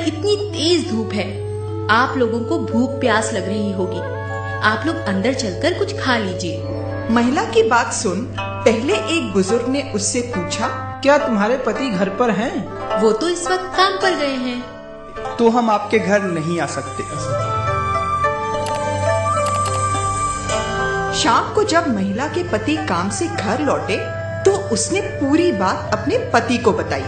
इतनी तेज धूप है, आप लोगों को भूख प्यास लग रही होगी। आप लोग अंदर चलकर कुछ खा लीजिए। महिला की बात सुन पहले एक बुजुर्ग ने उससे पूछा, क्या तुम्हारे पति घर पर हैं? वो तो इस वक्त काम पर गए हैं। तो हम आपके घर नहीं आ सकते। शाम को जब महिला के पति काम से घर लौटे तो उसने पूरी बात अपने पति को बताई।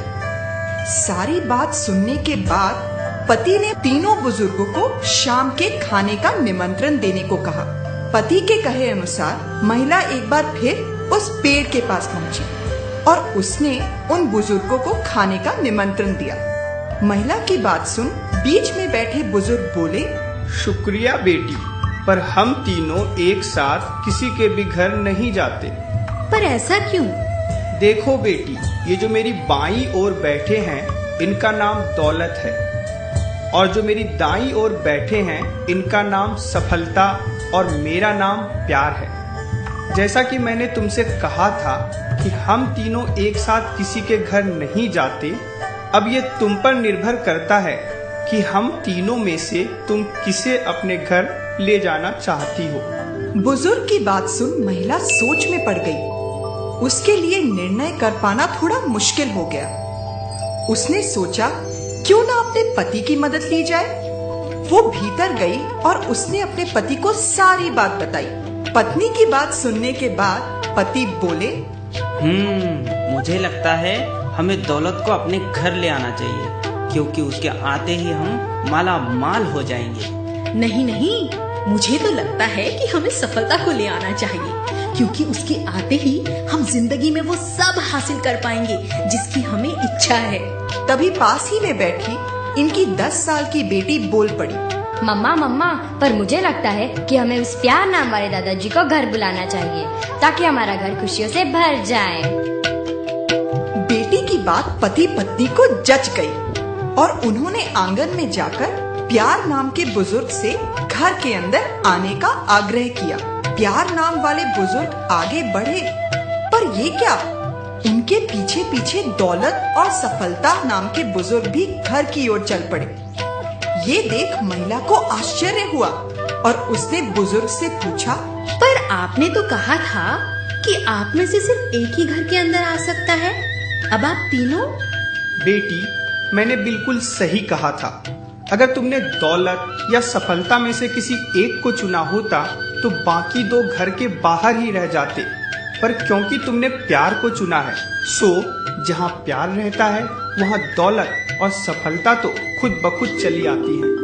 सारी बात सुनने के बाद पति ने तीनों बुजुर्गों को शाम के खाने का निमंत्रण देने को कहा। पति के कहे अनुसार महिला एक बार फिर उस पेड़ के पास पहुंची और उसने उन बुजुर्गों को खाने का निमंत्रण दिया। महिला की बात सुन बीच में बैठे बुजुर्ग बोले, शुक्रिया बेटी, पर हम तीनों एक साथ किसी के भी घर नहीं जाते। पर ऐसा क्यों? देखो बेटी, ये जो मेरी बाईं ओर बैठे हैं इनका नाम दौलत है, और जो मेरी दाईं ओर बैठे हैं इनका नाम सफलता और मेरा नाम प्यार है। जैसा कि मैंने तुमसे कहा था कि हम तीनों एक साथ किसी के घर नहीं जाते, अब ये तुम पर निर्भर करता है कि हम तीनों में से तुम किसे अपने घर ले जाना चाहती हो। बुजुर्ग की बात सुन महिला सोच में पड़ गई। उसके लिए निर्णय कर पाना थोड़ा मुश्किल हो गया। उसने सोचा क्यों ना अपने पति की मदद ली जाए। वो भीतर गई और उसने अपने पति को सारी बात बताई। पत्नी की बात सुनने के बाद पति बोले, मुझे लगता है हमें दौलत को अपने घर ले आना चाहिए, क्योंकि उसके आते ही हम माला माल हो जाएंगे। नहीं नहीं, मुझे तो लगता है कि हमें सफलता को ले आना चाहिए, क्योंकि उसके आते ही हम जिंदगी में वो सब हासिल कर पाएंगे जिसकी हमें इच्छा है। तभी पास ही में बैठी इनकी 10 साल की बेटी बोल पड़ी, मम्मा, पर मुझे लगता है कि हमें उस प्यार नाम वाले दादाजी को घर बुलाना चाहिए, ताकि हमारा घर खुशियों से भर जाए। बेटी की बात पति पत्नी को जच गई और उन्होंने आंगन में जाकर प्यार नाम के बुजुर्ग से घर के अंदर आने का आग्रह किया। प्यार नाम वाले बुजुर्ग आगे बढ़े, पर ये क्या, उनके पीछे पीछे दौलत और सफलता नाम के बुजुर्ग भी घर की ओर चल पड़े। ये देख महिला को आश्चर्य हुआ और उसने बुजुर्ग से पूछा, पर आपने तो कहा था कि आप में से सिर्फ एक ही घर के अंदर आ सकता है, अब आप तीनों? बेटी, मैंने बिल्कुल सही कहा था। अगर तुमने दौलत या सफलता में से किसी एक को चुना होता तो बाकी दो घर के बाहर ही रह जाते, पर क्योंकि तुमने प्यार को चुना है, सो जहाँ प्यार रहता है वहाँ दौलत और सफलता तो खुद ब खुद चली आती है।